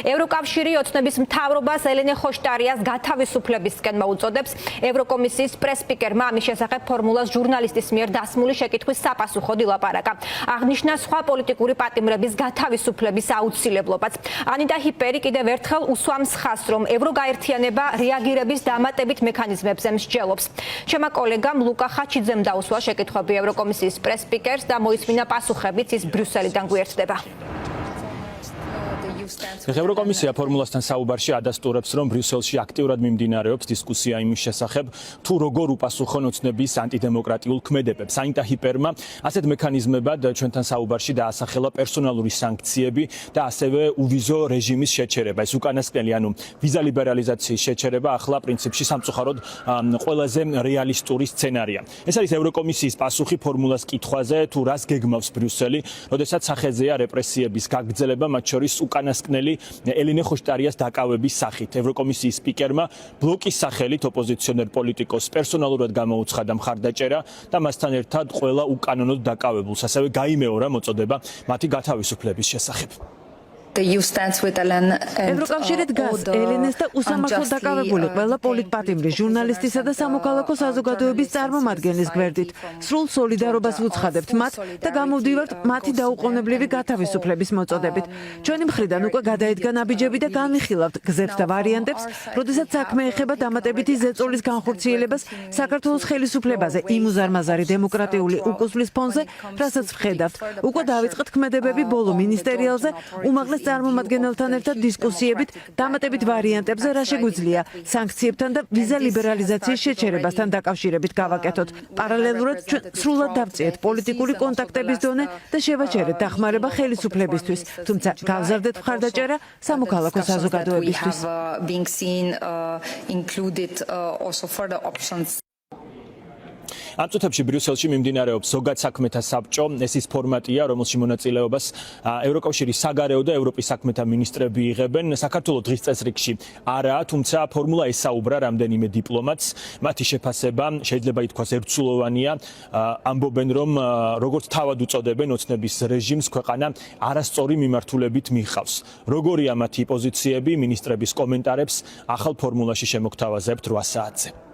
ევროკავშირი ოცნების მთავრობას ელენე ხოშტარიას გათავისუფლებისკენ მოუწოდებს. ევროკომისიის პრესსპიკერმა ამის შესახებ ფორმულას ჟურნალისტის მიერ დასმული შეკითხვის საპასუხოდ ილაპარაკა. აღნიშნა სხვა პოლიტიკური პატიმრების გათავისუფლების აუცილებლობაც. ანიტა ჰიპერი კიდევ ერთხელ უსვამს ხაზს, რომ ევროგაერთიანება რეაგირების დამატებით მექანიზმებზე მსჯელობს. ჩემმა კოლეგამ ლუკა ხაჩიძემ დაუსვა შეკითხვები ევროკომისიის პრესსპიკერს და მოისმინა პასუხებიც ის ბრიუსელიდან გვერდდება. ევროკომისია ფორმულასთან საუბარში ადასტურებს, რომ ბრიუსელში აქტიურად მიმდინარეობს დისკუსია იმის შესახებ, თუ როგორ უპასუხონ ოცნების ანტიდემოკრატიულ ქმედებებს. ანიტა ჰიპერმა ასეთ მექანიზმებად ჩვენთან საუბარში დაასახელა პერსონალური სანქციები და ასევე უვიზო რეჟიმის შეჩერება. ეს უკანასკნელი, ანუ ვიზა ლიბერალიზაციის შეჩერება ახლა პრინციპში სამწუხაროდ ყველაზე რეალისტური სცენარია. ეს არის ევროკომისიის პასუხი ფორმულას კითხვაზე, თუ რას გეგმავს ბრიუსელი, როდესაც სახეზეა რეპრესიების გაგრძელება, მათ შორის უკანასკნელი ელენე ხოშტარიას დაკავების სახით. ევროკომისიის სპიკერმა ბლოკის სახელით ოპოზიციონერ პოლიტიკოს პერსონალურად გამოუცხადა მხარდაჭერა და მასთან ერთად ყველა უკანონოდ დაკავებულს ასევე გაიმეორა მოწოდება მათი გათავისუფლების შესახებ. ევროკავშირი დგას ელენეს და უსამართლოდ დაკავებული ყველა პოლიტპატიმრის, ჟურნალისტისა და სამოქალაქო საზოგადოების წარმომადგენლის გვერდით. სრულ სოლიდარობას ვუცხადებთ მათ და გამოვდივართ მათი დაუყოვნებლივი გათავისუფლების მოწოდებით. ჩვენი მხრიდან უკვე გადაედგა ნაბიჯები და განვიხილავთ გზებს და ვარიანტებს, როდესაც საქმე ეხება დამატებითი ზეწოლის განხორციელებას საქართველოს ხელისუფლებაზე იმ უზარმაზარი დემოკრატიული უკუსვლის ფონზე, რასაც ვხედავთ. უკვე დავიწყეთ ქმედებები ბოლო მინისტერიალზე, უმაღლეს წარმომადგენელთან ერთად დისკუსიებით დამატებით ვარიანტებზე, რა შეგვიძლია სანქციებთან და ვიზა ლიბერალიზაციის შეჩერებასთან დაკავშირებით გავაკეთოთ. პარალელურად ჩვენ სრულად დავწიეთ პოლიტიკური კონტაქტების დონე და შევაჩერეთ დახმარება ხელისუფლებისთვის, თუმცა გავზარდეთ მხარდაჭერა სამოქალაქო საზოგადოებისთვის. ამ წუთებში ბრიუსელში მიმდინარეობს ზოგად საქმეთა საბჭო. ეს ის ფორმატია, რომელში მონაწილეობას ევროკავშირის საგარეო და ევროპის საქმეთა მინისტრები იღებენ. საქართველოს დღის წესრიგში არაა, თუმცა ფორმულა ესაუბრა რამდენიმე დიპლომატს. მათი შეფასება შეიძლება ითქვას ერთსულოვანია. ამბობენ, რომ როგორც თავად უწოდებენ ოცნების რეჟიმს, ქვეყანა არასწორი მიმართულებით მიჰყავს. როგორია მათი პოზიციები, მინისტრების კომენტარებს ახალ ფორმულაში შემოგთავაზებთ 8 საათზე.